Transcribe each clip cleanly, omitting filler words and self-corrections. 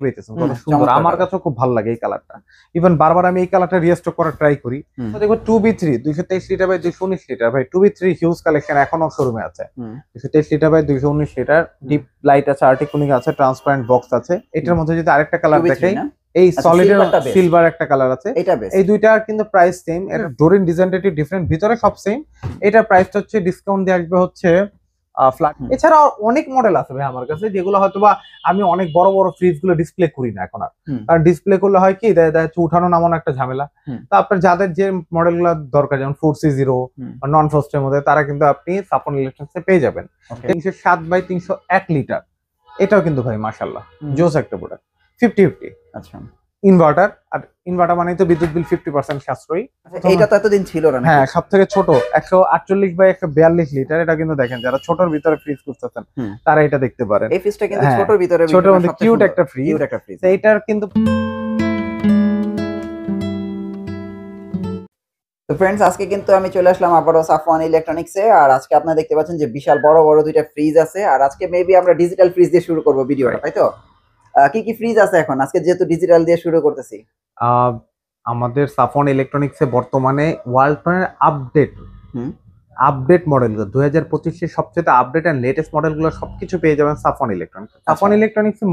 পেতেছেন কত সুন্দর, আমার কাছে খুব ভালো লাগে এই কালারটা। ইভেন বারবার আমি এই কালারটা রিস্টক করার ট্রাই করি। তো দেখো 2B3 223 লিটার বাই 219 লিটার ভাই, 2B3 হিউজ কালেকশন এখনো শোরুমে আছে। 223 litre by 219 litre, deep light আছে, আর্টিকুলিং আছে, ট্রান্সপারেন্ট বক্স আছে। এটার মধ্যে যদি আরেকটা কালার দেখাই, এই সলিড সিলভার একটা কালার আছে, এই দুইটার কিন্তু প্রাইস সেম। এটা ডোরিন ডিজাইনটা একটু ডিফারেন্ট, ভিতরে সব সেম। এটার প্রাইসটা হচ্ছে ডিসকাউন্ট দিয়ে আসবে হচ্ছে ফ্ল্যাট। এছাড়া অনেক মডেল আছে ভাই আমার কাছে, যেগুলো হয়তোবা আমি অনেক বড় বড় ফ্রিজ গুলো ডিসপ্লে করি না এখন আর, কারণ ডিসপ্লে করলে হয় কি দেখা যাচ্ছে উঠানো নামানো একটা ঝামেলা। তো আপনার যাদের যে মডেল গুলো দরকার, যেমন 4C0 নন ফ্রস্টের মধ্যে, তারা কিন্তু আপনি সাফন ইলেকট্রনিক্সে পেয়ে যাবেন। 307 বাই 301 লিটার, এটাও কিন্তু ভাই মাশাআল্লাহ জোস একটা প্রোডাক্ট। 50-50 আচ্ছা ইনভার্টার, আর ইনভার্টার মানে তো বিদ্যুৎ বিল 50% সাশ্রয়ী। এইটা তো এতদিন ছিল না। হ্যাঁ, সবথেকে ছোট 148 বাই 142 লিটার, এটা কিন্তু দেখেন যারা ছোটর ভিতরে ফ্রিজ খুঁজতেছেন তারা এটা দেখতে পারেন। এই ফ্রিজটা কিন্তু ছোটর ভিতরে, ছোটর মধ্যে কিউট একটা ফ্রিজ। এইটার কিন্তু তো ফ্রেন্ডস, আজকে কিন্তু আমি চলে আসলাম আবারও সাফওয়ান ইলেকট্রনিক্সে। আর আজকে আপনারা দেখতে পাচ্ছেন যে বিশাল বড় বড় দুইটা ফ্রিজ আছে। আর আজকে মেবি আমরা ডিজিটাল ফ্রিজ দিয়ে শুরু করব ভিডিওটা, তাই তো? কি কি ফ্রিজ আছে এখন আজকে, যেহেতু ডিজিটাল দিয়ে শুরু করতেছি? আমাদের সাফওয়ান ইলেকট্রনিক্সে বর্তমানে ওয়ালটনের আপডেট মডেলগুলো 2025 এর সবচেয়ে আপডেট এন্ড লেটেস্ট মডেলগুলো সবকিছু পেয়ে যাবেন সাফওয়ান ইলেকট্রনিক্স। সাফওয়ান ইলেকট্রনিক্সে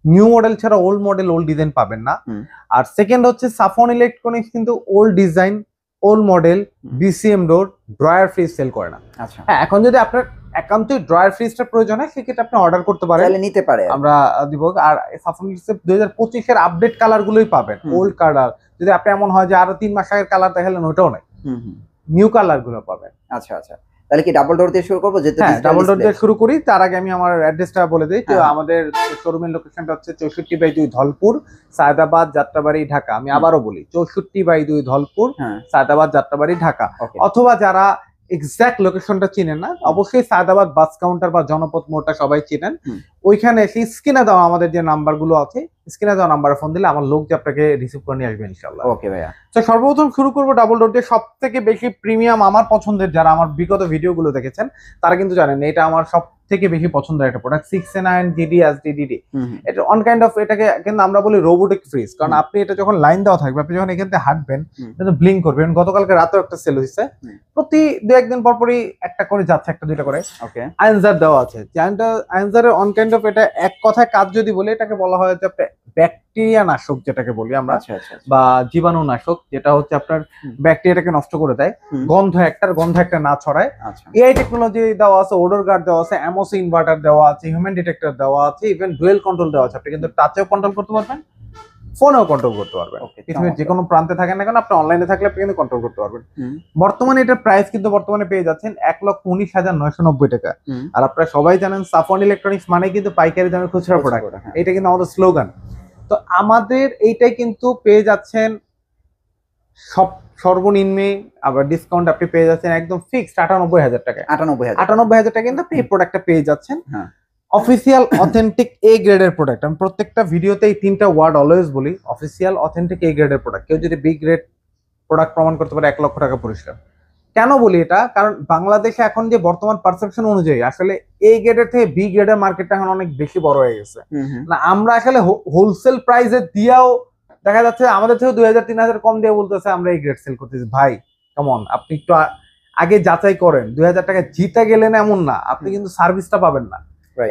নিউ মডেল ছাড়া ওল্ড মডেল, ওল্ড ডিজাইন পাবেন না। আর সেকেন্ড হচ্ছে সাফওয়ান ইলেকট্রনিক্স কিন্তু old design, old model, BCM door, drawer fridge sell করে না। আচ্ছা, হ্যাঁ, এখন যদি আপনার একান্তই ড্রয়ার ফ্রিজটা প্রয়োজন হয় সেক্ষেত্রে আপনি অর্ডার করতে পারেন, চাইলে নিতে পারে, আমরা দিব। আর সাফওয়ান ইলেকট্রনিক্সে 2025 এর আপডেট কালার গুলোই পাবেন, ওল্ড কালার। যদি আপনি এমন হয় যে আরো 3 মাস আগের কালার দেখালেন, ওটাও নাই, নিউ কালার গুলো পাবেন। আচ্ছা আচ্ছা, তাহলে কি ডাবল ডোর দিয়ে শুরু করব? যেহেতু ডাবল ডোর দিয়ে শুরু করি, তার আগে আমি আমার অ্যাড্রেসটা বলে দিই। তো আমাদের শোরুমের লোকেশনটা হচ্ছে 64/2 ধলপুর, সায়দাবাদ, যাত্রাবাড়ি, ঢাকা। আমি আবারও বলি 64/2 ধলপুর, সায়দাবাদ, যাত্রাবাড়ি, ঢাকা। অথবা যারা এক্সাক্ট লোকেশনটা চিনেন না, অবশ্যই সায়দাবাদ বাস কাউন্টার বা জনপথ মোড়টা সবাই চিনেন, ওইখানে এসে স্ক্রিনে দেওয়া আমাদের যে নাম্বার গুলো আছে, স্ক্রিনে দেওয়া নাম্বারে ফোন দিলে আমার লোক যে আপনাকে রিসিভ করে নিয়ে আসবে ইনশাআল্লাহ। ওকে ভাইয়া। তো সর্বপ্রথম শুরু করবো ডাবল ডোর দিয়ে। সব থেকে বেশি প্রিমিয়াম আমার পছন্দের, যারা আমার বিগত ভিডিওগুলো দেখেছেন তারা কিন্তু জানেন এটা আমার সব থেকে বেশি পছন্দের একটা প্রোডাক্ট, 6A9 GD SDDD। এটা অন কাইন্ড অফ, এটাকে কিন্তু আমরা বলি রোবোটিক ফ্রিজ, কারণ আপনি এটা যখন লাইন দেওয়া থাকবে, আপনি যখন এখান থেকে হাঁটবেন এটা ব্লিঙ্ক করবেন। গতকালকে রাতেও একটা সেল হয়েছে, প্রতি 2-1 দিন পর পরই একটা করে যাচ্ছে, একটা দুইটা করে। ওকে, আয়েনজার দেওয়া আছে। আয়েনজারের অন কাইন্ড অফ এটা এক কথায় কাজ যদি বলি, এটাকে বলা হয় যে ব্যাকটেরিয়া নাশক, যেটাকে বলি আমরা, বা জীবাণু নাশক, যেটা হচ্ছে আপনার ব্যাকটেরিয়াটাকে নষ্ট করে দেয়, গন্ধ একটা না ছড়ায়। এআই টেকনোলজি দেওয়া আছে, ওডর গার্ড দেওয়া আছে, এমওসি ইনভার্টার দেওয়া আছে, হিউম্যান ডিটেক্টর দেওয়া আছে, ইভেন ডুয়েল কন্ট্রোল দেওয়া আছে। আপনি কিন্তু টাচেও কন্ট্রোল করতে পারবেন, ফোনেও কন্ট্রোল করতে পারবেন। পৃথিবীর যে কোনো প্রান্তে থাকেন না কেন, আপনি অনলাইনে থাকলে আপনি কিন্তু কন্ট্রোল করতে পারবেন। বর্তমানে এটার প্রাইস কিন্তু বর্তমানে পেয়ে যাচ্ছেন 1,19,990 টাকা। আর আপনারা সবাই জানেন সাফওয়ান ইলেকট্রনিক্স মানে কিন্তু পাইকারি দামে খুচরা প্রোডাক্ট, এটা কিন্তু আমাদের স্লোগান। তো আমাদের এইটাই কিন্তু পেয়ে যাচ্ছেন সব সর্বনিম্নে, আবার ডিসকাউন্ট আপনি পেয়ে যাচ্ছেন একদম ফিক্সড 98,000 টাকা। 98,000 টাকা কিন্তু আপনি এই প্রোডাক্টটা পেয়ে যাচ্ছেন। অফিসিয়াল অথেন্টিক এ গ্রেডের প্রোডাক্ট। আমি প্রত্যেকটা ভিডিওতে এই 3টা ওয়ার্ড অলওয়েজ বলি, অফিসিয়াল অথেন্টিক এ গ্রেডের প্রোডাক্ট। কেউ যদি বি গ্রেড প্রোডাক্ট প্রমাণ করতে পারে 1 লক্ষ টাকা পুরস্কার। কেন বলি এটা? কারণ বাংলাদেশে এখন যে বর্তমান পারসেপশন অনুযায়ী আসলে এ গ্রেডের থেকে বি গ্রেডের মার্কেটটা এখন অনেক বেশি বড় হয়ে গেছে। না, আমরা আসলে হোলসেল প্রাইসে দিয়েও দেখা যাচ্ছে আমাদের থেকে 2,000-3,000 কম দিয়ে বলতেছে আমরা এই গ্রেড সেল করতেছি। ভাই কেমন, আপনি একটু আগে যাচাই করেন। 2,000 টাকা জিতে গেলেন এমন না, আপনি কিন্তু সার্ভিসটা পাবেন না।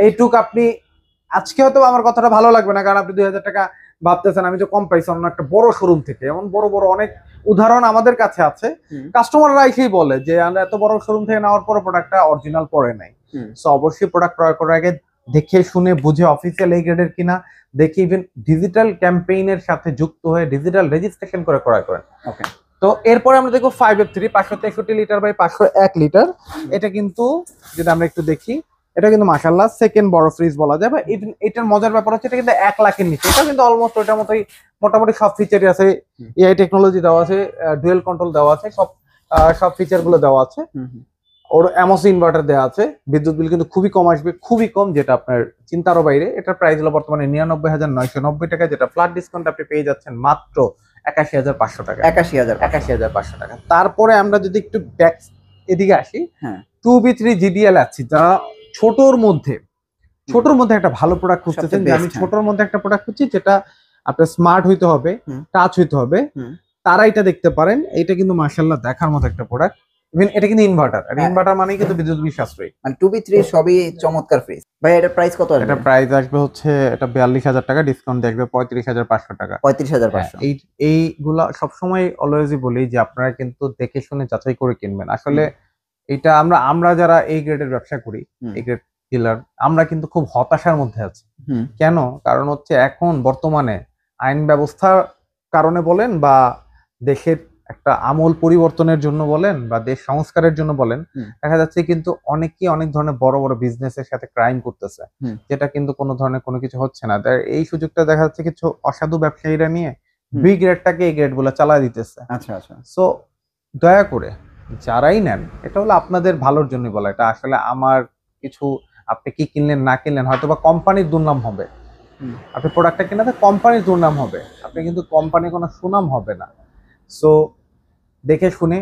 এইটুক আপনি আজকে হয়তো আমার কথাটা ভালো লাগবে না, কারণ আপনি 2,000 টাকা ভাবতেছেন আমি তো কম পাইছি অন্য একটা বড় শোরুম থেকে। এমন বড় বড় অনেক উদাহরণ আমাদের কাছে আছে। কাস্টমাররা এসেই বলে যে আমরা এত বড় শোরুম থেকে নেওয়ার পর প্রোডাক্টটা অরিজিনাল পড়ে নাই। সো অবশ্যই প্রোডাক্ট ক্রয় করার আগে দেখে শুনে বুঝে অফিসিয়াল এই গ্রেডের কিনা দেখে, ইভেন ডিজিটাল ক্যাম্পেইনের সাথে যুক্ত হয়ে ডিজিটাল রেজিস্ট্রেশন করে ক্রয় করেন। ওকে, তো এরপরে আমরা দেখবো 5F3 563 লিটার বাই 501 লিটার। এটা কিন্তু যদি আমরা একটু দেখি, এটা কিন্তু মাশাআল্লাহ সেকেন্ড বড় ফ্রিজ বলা যায়। বা এটার মজার ব্যাপার হচ্ছে এটা কিন্তু 1 লাখের নিচে। এটা কিন্তু অলমোস্ট ওটার মতোই মোটামুটি সব ফিচারই আছে, এআই টেকনোলজি দেওয়া আছে, ডুয়েল কন্ট্রোল দেওয়া আছে, সব ফিচার গুলো দেওয়া আছে। ওর এমওসি ইনভার্টার দেওয়া আছে। বিদ্যুৎ বিল কিন্তু খুবই কম আসবে, খুবই কম, যেটা আপনার চিন্তারও বাইরে। এটার প্রাইস হলো বর্তমানে 99,990 টাকা, যেটা ফ্ল্যাট ডিসকাউন্ট আপনি পেয়ে যাচ্ছেন মাত্র 81,500 টাকা। 81,500 টাকা। তারপরে আমরা যদি একটু ব্যাক এদিকে আসি, 2B3 GDL আছে, যারা ছোটর মধ্যে ছোটর মধ্যে একটা ভালো প্রোডাক্ট খুঁজতেছেন, যে আমি ছোটর মধ্যে একটা প্রোডাক্ট খুঁজছি যেটা আপনার স্মার্ট হইতে হবে, টাচ হইতে হবে, তারা এটা দেখতে পারেন। এটা কিন্তু মাশাআল্লাহ দেখার মতো একটা প্রোডাক্ট। ইভেন এটা কিন্তু ইনভার্টার, আর ইনভার্টার মানেই কিন্তু বিদ্যুৎ বিল সাশ্রয়ী। মানে 2B3 সবই চমৎকার ফ্রিজ। ভাই এটার প্রাইস কত আসবে? এটা প্রাইস আসবে হচ্ছে এটা 42,000 টাকা, ডিসকাউন্ট দেখবে 35,500 টাকা। 35,500। এইগুলা সবসময় অলওয়েজই বলি যে আপনারা কিন্তু দেখে শুনে যাচাই করে কিনবেন। আসলে এটা আমরা যারা এই গ্রেডের ব্যবসা করি, এই গ্রেড ডিলার, আমরা কিন্তু খুব হতাশার মধ্যে আছি। কেন? কারণ হচ্ছে এখন বর্তমানে আইন ব্যবস্থার কারণে বলেন বা দেশের একটা আমূল পরিবর্তনের জন্য বলেন বা দেশ সংস্কারের জন্য বলেন, দেখা যাচ্ছে কিন্তু অনেকেই অনেক ধরনের বড় বড় বিজনেসের সাথে ক্রাইম করতেছে, যেটা কিন্তু কোনো ধরনের কোনো কিছু হচ্ছে না। এই সুযোগটা দেখা যাচ্ছে কিছু অসাধু ব্যবসায়ীরা নিয়ে বি গ্রেডটাকে এই গ্রেড গুলো চালায় দিতেছে। আচ্ছা আচ্ছা। সো দয়া করে যারাই নেন, এটা হলো আপনাদের ভালোর জন্য বলা, এটা আসলে আমার কিছু আপনি কি কিনলেন না কিনলেন, হয়তো বা কোম্পানির দুর্নাম হবে। আপনি প্রোডাক্টটা কেনাতে কোম্পানির দুর্নাম হবে, আপনি কিন্তু কোম্পানির কোনো সুনাম হবে না। সো দেখে শুনে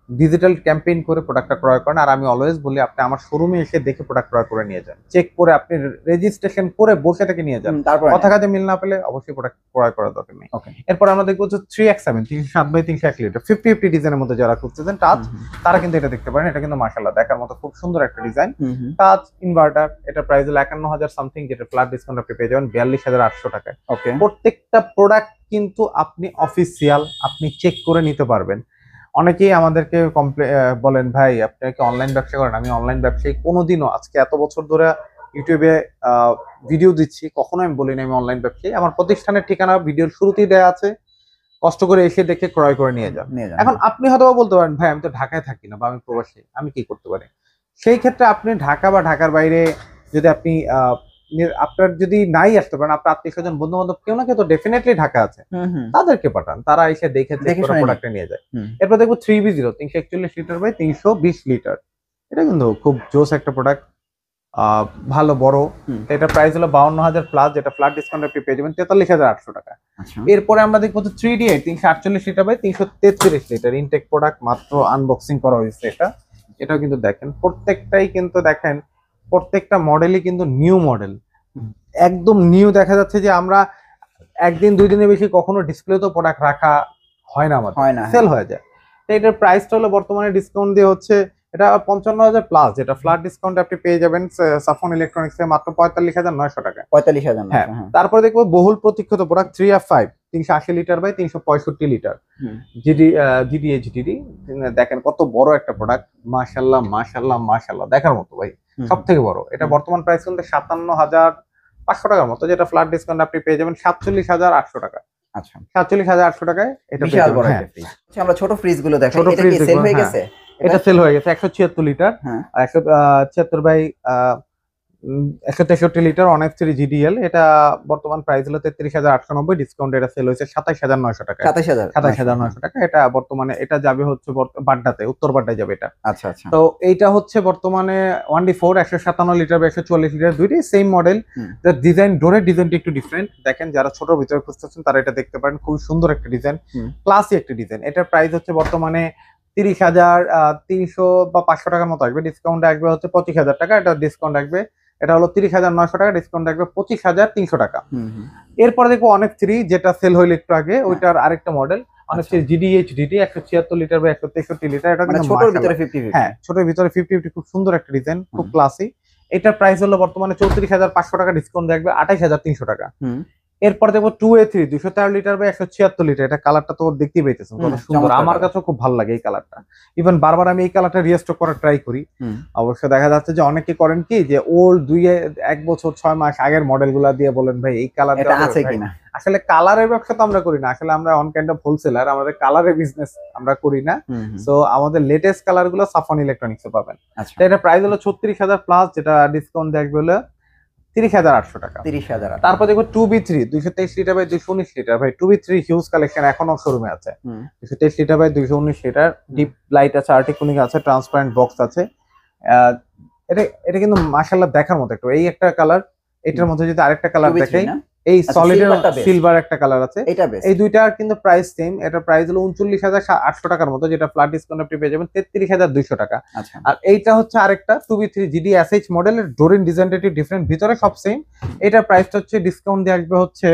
ডিজিটাল ক্যাম্পেইন করে প্রোডাক্টটা ক্রয় করেন। আর আমি অলওয়েজ বলি আপনি আমার শোরুমে এসে দেখে প্রোডাক্ট ক্রয় করে নিয়ে যান, চেক করে আপনি রেজিস্ট্রেশন করে বসে থেকে নিয়ে যান। তারপর কথা কাজে মিল না পেলে অবশ্যই প্রোডাক্ট ক্রয় করার দরকার নেই। এরপর আমরা দেখবো যে 3X7 307/301 লিটার 50/50 ডিজাইনের মধ্যে যারা খুঁজতেছেন টাচ, তারা কিন্তু এটা দেখতে পারেন। এটা কিন্তু মাশাআল্লাহ দেখার মতো খুব সুন্দর একটা ডিজাইন। টাচ ইনভার্টার, এটা প্রাইস হলো 51,000 সামথিং, যেটা ফ্ল্যাট ডিসকাউন্ট আপনি পেয়ে যাবেন 42,800 টাকায়। প্রত্যেকটা প্রোডাক্ট কিন্তু আপনি অফিসিয়াল, আপনি চেক করে নিতে পারবেন। অনেকেই আমাদেরকে বলেন ভাই আপনি কি অনলাইন ব্যবসা করেন? আমি অনলাইন ব্যবসায়ী কোনোদিনও, আজকে এত বছর ধরে ইউটিউবে ভিডিও দিচ্ছি, কখনো আমি বলি না আমি অনলাইন ব্যবসায়ী। আমার প্রতিষ্ঠানের ঠিকানা ভিডিওর শুরুতেই দেওয়া আছে, কষ্ট করে এসে দেখে ক্রয় করে নিয়ে যান। এখন আপনি হয়তো বলতে পারেন ভাই আমি তো ঢাকায় থাকি না বা আমি প্রবাসী, আমি কি করতে পারি? সেই ক্ষেত্রে আপনি ঢাকা বা ঢাকার বাইরে যদি আপনি আপনার যদি নাই আসতে পারেন, আপনার আত্মীয় স্বজন বন্ধু বান্ধব কেউ না কেউ তো ডেফিনেটলি ঢাকা আছে, তাদেরকে পাঠান, তারা এসে দেখে প্রোডাক্টটা নিয়ে যায়। এরপর দেখবো 3B0 341 লিটার বাই 320 লিটার। এটা কিন্তু খুব জোস একটা প্রোডাক্ট, ভালো বড়। এটা প্রাইস হলো 52,000 প্লাস, যেটা ফ্ল্যাট ডিসকাউন্ট আপনি পেয়ে যাবেন 43,800 টাকা। এরপরে আমরা দেখবো 3D8 348 litre by 333 litre intact product, মাত্র আনবক্সিং করা হয়েছে। এটাও কিন্তু দেখেন, প্রত্যেকটাই কিন্তু দেখেন, প্রত্যেকটা মডেলই কিন্তু নিউ মডেল, একদম নিউ। দেখা যাচ্ছে যে আমরা একদিন দুই দিনের বেশি কখনো ডিসপ্লে তো প্রোডাক্ট রাখা হয় না, আমাদের সেল হয়ে যায়। তো এটার প্রাইসটা হলো বর্তমানে ডিসকাউন্ট দিয়ে হচ্ছে এটা 55,000 প্লাস, যেটা ফ্ল্যাট ডিসকাউন্ট আপনি পেয়ে যাবেন সাফন ইলেকট্রনিক্স এ মাত্র 45,900 টাকা। 45,000। হ্যাঁ, তারপরে দেখবো বহুল প্রতীক্ষিত product 3F5 380 litre by 365 litre GDHDD। দেখেন কত বড় একটা প্রোডাক্ট, মাশাআল্লাহ মাশাআল্লাহ মাশাআল্লাহ দেখার মতো ভাই, সব থেকে বড়। এটা বর্তমান প্রাইস কিন্তু 57,500 টাকার মতো, যেটা ফ্ল্যাট ডিসকাউন্ট আপনি পেয়ে যাবেন 47,800 টাকা। আচ্ছা, 47,800 টাকায় এটা বিশাল বড় একটা ফ্রিজ। আমরা ছোট ফ্রিজ গুলো দেখাই, এটা কি সেল হয়ে গেছে? এটা সেল হয়ে গেছে 176 litre, 163 litre on F3 GDL। এটা বর্তমান প্রাইস হলো 33,890, ডিসকাউন্ট এটা সেল হয়েছে 27,900 টাকা। 27,900 টাকা। এটা বর্তমানে এটা যাবে হচ্ছে বাড্ডাতে, উত্তর বাড্ডায় যাবে এটা। আচ্ছা আচ্ছা। তো এইটা হচ্ছে বর্তমানে 1D4 157 লিটার বা 144 লিটার, দুইটাই সেম মডেল। ডিজাইন, ডোরের ডিজাইনটা একটু ডিফারেন্ট। দেখেন যারা ছোটর ভিতরে খুঁজতেছেন তারা এটা দেখতে পারেন, খুব সুন্দর একটা ডিজাইন, ক্লাসি একটা ডিজাইন। এটার প্রাইস হচ্ছে বর্তমানে 30,300 বা 500 টাকার মতো আসবে, ডিসকাউন্ট আসবে হচ্ছে 25,000 টাকা। এটা ডিসকাউন্ট আসবে, এটা হলো 30,900 টাকা, ডিসকাউন্ট আসবে 25,300 টাকা। এরপরে দেখবো অনেক 3 যেটা সেল হইল একটু আগে, ওইটার আরেকটা মডেল অনেক 3 GDHDD 176 লিটার বা 163 লিটার। এটা কিন্তু ছোটর ভিতরে 50-50। হ্যাঁ, ছোটর ভিতরে 50-50, খুব সুন্দর একটা ডিজাইন, খুব ক্লাসি। এটার প্রাইস হলো বর্তমানে 34,500 টাকা, ডিসকাউন্ট আসবে 28,300 টাকা। এরপর দেখবো 2A3 213 লিটার বা 176 লিটার। এটা কালারটা তো দেখতেই পাইতেছেন কত সুন্দর, আমার কাছে খুব ভালো লাগে এই কালারটা। ইভেন বারবার আমি এই কালারটা রিস্টক করার ট্রাই করি। অবশ্য দেখা যাচ্ছে যে অনেকে করেন কি যে ওল্ড 1 বছর 6 মাস আগের মডেল গুলা দিয়ে বলেন ভাই এই কালারটা আছে কিনা। আসলে কালারের ব্যবসা তো আমরা করি না, আসলে আমরা অন কাইন্ড অফ হোলসেলার, আমাদের কালারের বিজনেস আমরা করি না। সো আমাদের লেটেস্ট কালার গুলো সাফন ইলেকট্রনিক্সে পাবেন। এটা প্রাইস হলো 36,000 প্লাস, যেটা ডিসকাউন্ট দেখবে হলো 30,800 টাকা। 30,000। তারপর দেখবো 2B3 223 লিটার বাই 219 লিটার। ভাই 2B3 হিউজ কালেকশন এখনো শোরুমে আছে। 223 litre by 219 litre, deep light আছে, আর্টিকুলিং আছে, ট্রান্সপারেন্ট বক্স আছে। এটা কিন্তু মাশাআল্লাহ দেখার মতো একটা, এই একটা কালার। এটার মধ্যে যদি আরেকটা কালার দেখাই, এই আচ্ছা, সলিডের silverটা best। সিলভার একটা কালার আছে, এটা বেস্ট। এই দুইটার কিন্তু প্রাইস সেম। এটা প্রাইস হলো 39,800 টাকার মতো, যেটা ফ্ল্যাট ডিসকাউন্ট আপনি পেয়ে যাবেন 33,200 টাকা। আচ্ছা আর এইটা হচ্ছে আরেকটা 2B3 GD SH মডেলের, ডোরিন ডিজাইনটা একটু ডিফারেন্ট, ভিতরে সব সেম। এটার প্রাইসটা হচ্ছে ডিসকাউন্ট দিয়ে আসবে হচ্ছে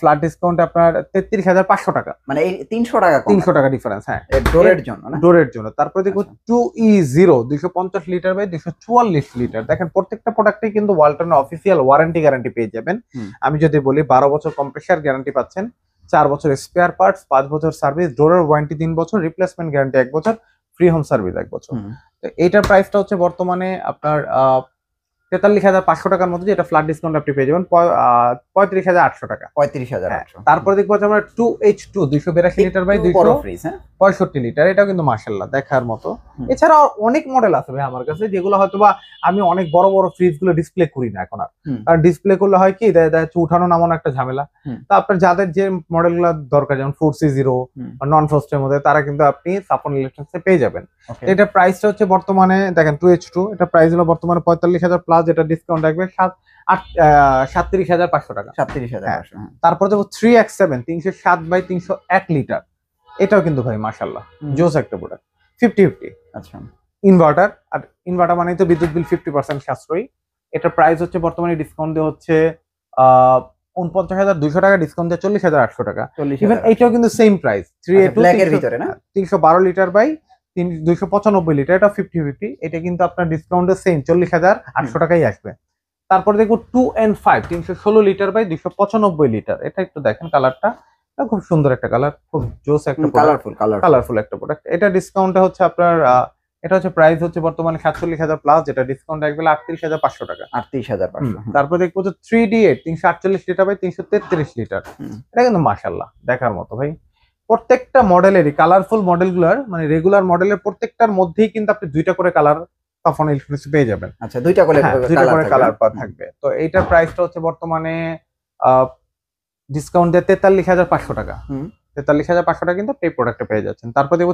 ফ্ল্যাট ডিসকাউন্ট আপনার 33,500 টাকা, মানে এই 300 টাকা কম 300 টাকা ডিফারেন্স। হ্যাঁ, ডোরের জন্য না? ডোরের জন্য। তারপরে দেখো আচ্ছা। 2E0 250 litre by 244 litre. দেখেন প্রত্যেকটা প্রোডাক্টে কিন্তু ওয়ালটনের অফিসিয়াল ওয়ারেন্টি গ্যারান্টি পেয়ে যাবেন। হুম। আমি যদি বলি 12 বছর কম্প্রেসার গ্যারান্টি পাচ্ছেন, 4 বছর স্পেয়ার পার্টস, 5 বছর সার্ভিস, ডোরের ওয়ারেন্টি 3 বছর, রিপ্লেসমেন্ট গ্যারান্টি 1 বছর, ফ্রি হোম সার্ভিস 1 বছর। তো এইটার প্রাইসটা হচ্ছে বর্তমানে আপনার 43,500 টাকার মতো, যেটা ফ্ল্যাট ডিসকাউন্ট আপনি পেয়ে যাবেন 35,800 টাকা। 35,800। তারপরে দেখবো যে আমরা 2H2 282 লিটার বাই 265 লিটার, এটাও কিন্তু মাশাআল্লাহ দেখার মতো। এছাড়াও অনেক মডেল আছে ভাই আমার কাছে, যেগুলো হয়তোবা আমি অনেক বড় বড় ফ্রিজ গুলো ডিসপ্লে করি না এখন আর, কারণ ডিসপ্লে করলে হয় কি দেখা যাচ্ছে উঠানো নামানো একটা ঝামেলা। তো আপনার যাদের যে মডেল গুলো দরকার, যেমন 4C0 নন ফ্রস্টের মধ্যে, তারা কিন্তু আপনি সাফন ইলেকট্রনিক্সে পেয়ে যাবেন। এটা প্রাইসটা হচ্ছে বর্তমানে দেখেন 2H2 এটা প্রাইস হলো বর্তমানে 45,000 প্লাস, যেটা ডিসকাউন্ট থাকবে 37,500 টাকা। 37,500। তারপর দেখো 3X7 307 বাই 301 লিটার, এটাও কিন্তু ভাই মাশাআল্লাহ জোস একটা প্রোডাক্ট, 50-50। আচ্ছা, ইনভার্টার, আর ইনভার্টার মানেই তো বিদ্যুৎ বিল 50% সাশ্রয়ী। এটার প্রাইস হচ্ছে বর্তমানে ডিসকাউন্ট দিয়ে হচ্ছে 49,200 টাকা, ডিসকাউন্ট দিয়ে 40,800 টাকা। ইভেন এইটাও কিন্তু সেম প্রাইস 3A2 ব্ল্যাকের ভিতরে না? 312 লিটার বাই 295 লিটার, এটা 50-50। এটা কিন্তু আপনার ডিসকাউন্টে সেম 40,800 টাকাই আসবে। তারপর দেখো 2N5 316 লিটার বাই 295 লিটার, এটা একটু দেখেন কালারটা, খুব সুন্দর একটা কালার, খুব জোস একটা কালারফুল একটা প্রোডাক্ট। এটা ডিসকাউন্টে হচ্ছে আপনার এটা হচ্ছে প্রাইস হচ্ছে বর্তমানে 47,000 প্লাস, যেটা ডিসকাউন্ট আসবে 38,500 টাকা। 38,500। তারপর দেখবো যে 3D8 348 লিটার বাই 333 লিটার, এটা কিন্তু মাশাআল্লাহ দেখার মতো ভাই। প্রত্যেকটা মডেলেরই কালারফুল মডেলগুলোর, মানে রেগুলার মডেলের প্রত্যেকটার মধ্যেই কিন্তু আপনি দুইটা করে কালার সাফন ইলেকট্রনিক্স পেয়ে যাবেন। আচ্ছা, দুইটা করে কালার থাকবে। তো এইটার প্রাইসটা হচ্ছে বর্তমানে ডিসকাউন্ট দিয়ে 43,500 টাকা। 43,500 টাকা কিন্তু এই প্রোডাক্টটা পেয়ে যাচ্ছেন। তারপর দেখো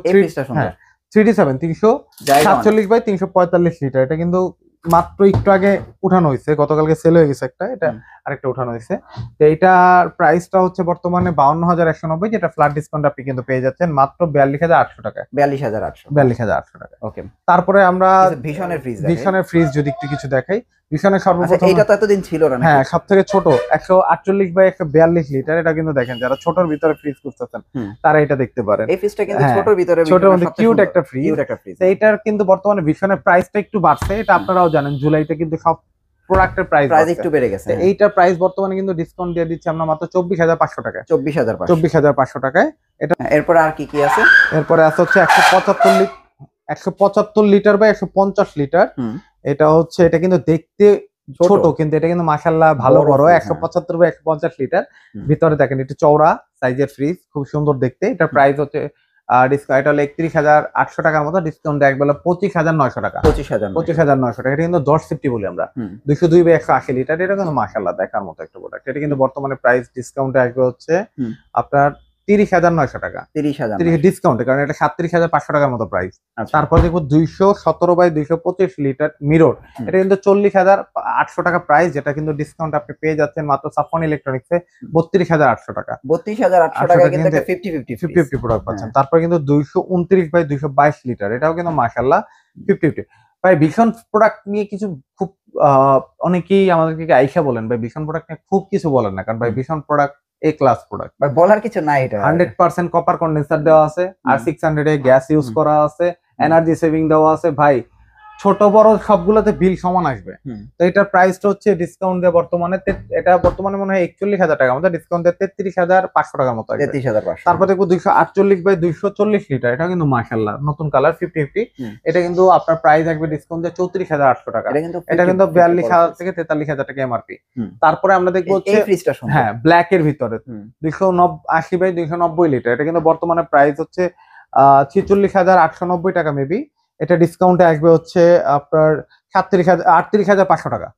3D7 347 বাই 345 লিটার, এটা কিন্তু মাত্র একটু আগে উঠানো হয়েছে, গতকালকে সেল হয়ে গেছে একটা, এটা আরেকটা উঠানো হয়েছে। তো এইটার প্রাইসটা হচ্ছে বর্তমানে 52,190, যেটা ফ্ল্যাট ডিসকাউন্ট আপনি কিন্তু পেয়ে যাচ্ছেন মাত্র 42,800 টাকা। 42,800 টাকা। ওকে, তারপরে আমরা ভিশনের ফ্রিজ যদি একটু কিছু দেখাই। ভিশনের সর্বপ্রথম, এটা তো এতদিন ছিল না। হ্যাঁ, সবথেকে ছোট 148 বাই 142 লিটার, এটা কিন্তু দেখেন যারা ছোটর ভিতরে ফ্রিজ খুঁজতেছেন তারা এটা দেখতে পারেন। এই ফ্রিজটা কিন্তু ছোটর ভিতরে কিউট একটা ফ্রিজ। এইটার কিন্তু বর্তমানে ভিশনের প্রাইসটা একটু বাড়ছে, এটা আপনারাও জানেন, জুলাইতে কিন্তু সব প্রোডাক্টের প্রাইস একটু বেড়ে গেছে। এইটার প্রাইস বর্তমানে কিন্তু ডিসকাউন্ট দিয়ে দিচ্ছি আমরা মাত্র 24,500 টাকায়। 24,500 টাকায় এটা। এরপর আর কি কি আছে? এরপরে আছে হচ্ছে 175 লিটার বাই 150 লিটার। এটা হচ্ছে, এটা কিন্তু দেখতে ছোট কিন্তু এটা কিন্তু মাশাআল্লাহ ভালো বড়। 175 বাই 150 লিটার, ভিতরে দেখেন একটু চওড়া সাইজের ফ্রিজ, খুব সুন্দর দেখতে। এটার প্রাইস হচ্ছে ডিসকাউন্ট হলো 31,800 টাকার মতো, ডিসকাউন্ট একবেলা 25,900 টাকা। 25,900 টাকা। এটা কিন্তু 10 সিফটি বলি আমরা, 202 বাই 180 লিটার। এটা কিন্তু মাশাআল্লাহ দেখার মতো একটা প্রোডাক্ট। এটা কিন্তু বর্তমানে প্রাইস ডিসকাউন্টে আসবে হচ্ছে আপনার 30,900 টাকা। 30,000 ডিসকাউন্টে, কারণ এটা 37,500 টাকার মতো প্রাইস। তারপর দেখবো 217 বাই 225 লিটার মিরর, এটা কিন্তু 40,800 টাকা প্রাইস, যেটা কিন্তু ডিসকাউন্ট আপনি পেয়ে যাচ্ছেন মাত্র সাফন ইলেকট্রনিক্সে 32,800 টাকা। 32,800 টাকা কিন্তু একটা 50-50 প্রোডাক্ট পাচ্ছেন। তারপর কিন্তু 229 বাই 222 লিটার, এটাও কিন্তু মাশাআল্লাহ 50-50। ভাই ভীষণ প্রোডাক্ট নিয়ে কিছু খুব অনেকেই আমাদেরকে আইসা বলেন ভাই ভীষণ প্রোডাক্ট নিয়ে খুব কিছু বলেন না, কারণ ভাই ভীষণ প্রোডাক্ট এ ক্লাস প্রোডাক্ট, বলার কিছু নাই। এটা 100% কপার কন্ডেন্সার দেওয়া আছে, আর 600 এ গ্যাস ইউজ করা আছে, এনার্জি সেভিং দেওয়া আছে। ভাই ছোট বড় সবগুলোতে বিল সমান আসবে। তো এটার প্রাইসটা হচ্ছে ডিসকাউন্ট দিয়ে বর্তমানে, এটা বর্তমানে মনে হয় 41,000 টাকা আমাদের, ডিসকাউন্ট দিয়ে 33,500 টাকার মতো। 33,500। তারপর দেখবো 248 বাই 240 লিটার, এটা কিন্তু মাশাআল্লাহ নতুন কালার 50-50। এটা কিন্তু আপনার প্রাইস আসবে ডিসকাউন্ট দিয়ে 34,800 টাকা। এটা কিন্তু 42,000 থেকে 43,000 টাকা এমআরপি। তারপরে আমরা দেখবো হচ্ছে হ্যাঁ ব্ল্যাক এর ভিতরে 280 বাই 290 লিটার, এটা কিন্তু বর্তমানে প্রাইস হচ্ছে 46,890 টাকা মেবি। এটা ডিসকাউন্টে আসবে হচ্ছে আপনার 38,500 টাকা।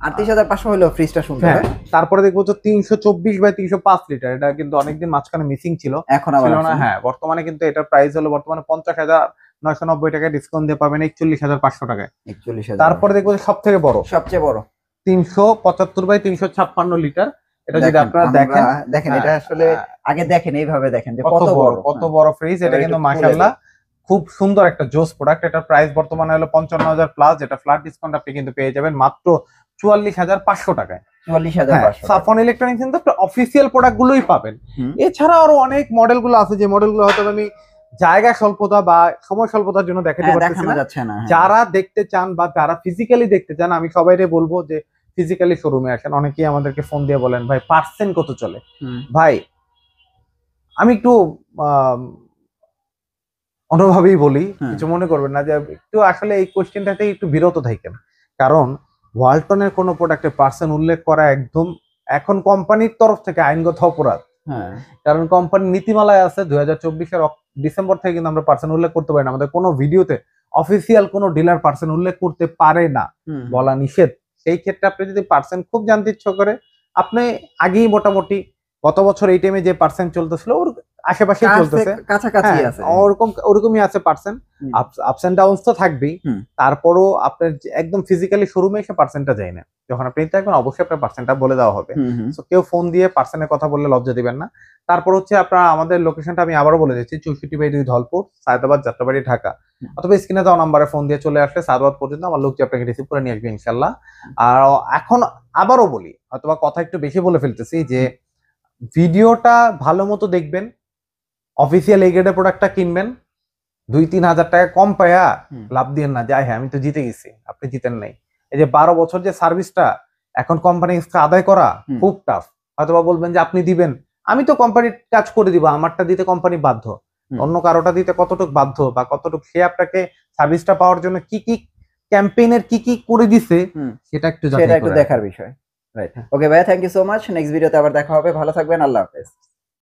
38,500 হলো ফ্রিজটা শুনতে হয়। তারপরে দেখবো হচ্ছে 324 বাই 305 লিটার, এটা কিন্তু অনেকদিন মাঝখানে মিসিং ছিল, এখন আবার না। হ্যাঁ, বর্তমানে কিন্তু এটার প্রাইস হলো বর্তমানে 50,990 টাকায়, ডিসকাউন্ট দিয়ে পাবেন 41,500 টাকায়। 41,000। তারপরে দেখবো সবথেকে বড়, সবচেয়ে বড় 375 বাই 356 লিটার, এটা যদি আপনারা দেখেন, দেখেন এটা আসলে আগে দেখেন, এইভাবে দেখেন যে কত বড় ফ্রিজ। এটা কিন্তু মাশাআল্লাহ খুব সুন্দর একটা জোস প্রোডাক্ট। এটার প্রাইস বর্তমানে হলো 55,000 প্লাস, যেটা ফ্ল্যাট ডিসকাউন্ট আপনি কিন্তু পেয়ে যাবেন মাত্র 44,500 টাকায়। 44,500। সাফন ইলেকট্রনিক্স কিন্তু অফিসিয়াল প্রোডাক্ট গুলোই পাবেন। এছাড়া আরো অনেক মডেল গুলো আছে, যে মডেল গুলো হয়তো আমি জায়গা স্বল্পতা বা সময় স্বল্পতার জন্য দেখাতে পারতেছি না। যারা দেখতে চান বা যারা ফিজিক্যালি দেখতে চান, আমি সবাইকে বলবো যে ফিজিক্যালি শোরুমে আসেন। অনেকেই আমাদেরকে ফোন দিয়ে বলেন ভাই পার্সেন্ট কত চলে। ভাই আমি একটু অন্যভাবেই বলি, কিছু মনে করবেন না, যে একটু আসলে এই কোশ্চেনটাতে একটু বিরত থাকেন। কারণ ওয়ালটনের কোনো প্রোডাক্টের পার্সেন্ট উল্লেখ করা একদম এখন কোম্পানির তরফ থেকে আইনগত অপরাধ। কারণ কোম্পানির নীতিমালায় আছে 2024-এর ডিসেম্বর থেকে কিন্তু আমরা পার্সেন্ট উল্লেখ করতে পারি না। আমাদের কোনো ভিডিওতে অফিসিয়াল কোনো ডিলার পার্সেন্ট উল্লেখ করতে পারে না, বলা নিষেধ। সেই ক্ষেত্রে আপনি যদি পার্সেন্ট খুব জানতে ইচ্ছা করে, আপনি আগেই মোটামুটি গত বছর এই টাইমে যে পার্সেন্ট চলতেছিল ওর আশেপাশেই চলতেছে, কাছাকাছি আছে, ওরকমই আছে পার্সেন্ট। আপস এন্ড ডাউনস তো থাকবেই। তারপরও আপনার একদম ফিজিক্যালি শোরুমে এসে পার্সেন্টটা যায় না, যখন আপনি থাকবেন অবশ্যই আপনার পার্সেন্টটা বলে দেওয়া হবে। সো কেউ ফোন দিয়ে পার্সেন্টের কথা বললে লজ্জা দিবেন না। তারপর হচ্ছে আপনার আমাদের লোকেশনটা আমি আবারও বলে দিচ্ছি, 64/2 ধলপুর, সায়দাবাদ, যাত্রাবাড়ি, ঢাকা। অথবা স্ক্রিনে দেওয়া নাম্বারে ফোন দিয়ে চলে আসলে সায়দাবাদ পর্যন্ত আমার লোক যে আপনাকে রিসিভ করে নিয়ে আসবে ইনশাল্লাহ। আর এখন আবারও বলি, অথবা কথা একটু বেশি বলে ফেলতেছি, যে ভিডিওটা ভালো মতো দেখবেন, অফিসিয়াল এই গ্রেডের প্রোডাক্টটা কিনবেন, 2-3 হাজার টাকা কম পায়া লাভ দিয়ে না যায়, হ্যাঁ আমি তো জিতে গেছি, আপনি জিতেন নাই। এই যে 12 বছর যে সার্ভিসটা এখন কোম্পানি আদায় করা খুব টাফ। হয়তোবা বলবেন যে আপনি দিবেন, আমি তো কোম্পানির কাজ করে দিব, আমারটা দিতে কোম্পানি বাধ্য, অন্য কারোটা দিতে কতটুকু বাধ্য বা কতটুকু সে আপনাকে সার্ভিসটা পাওয়ার জন্য কি কি ক্যাম্পেইনের কি কি করে দিছে সেটা একটু দেখার বিষয়। রাইট, ওকে ভাই, thank you so much. Next ভিডিওতে আবার দেখা হবে, ভালো থাকবেন, আল্লাহ হাফেজ।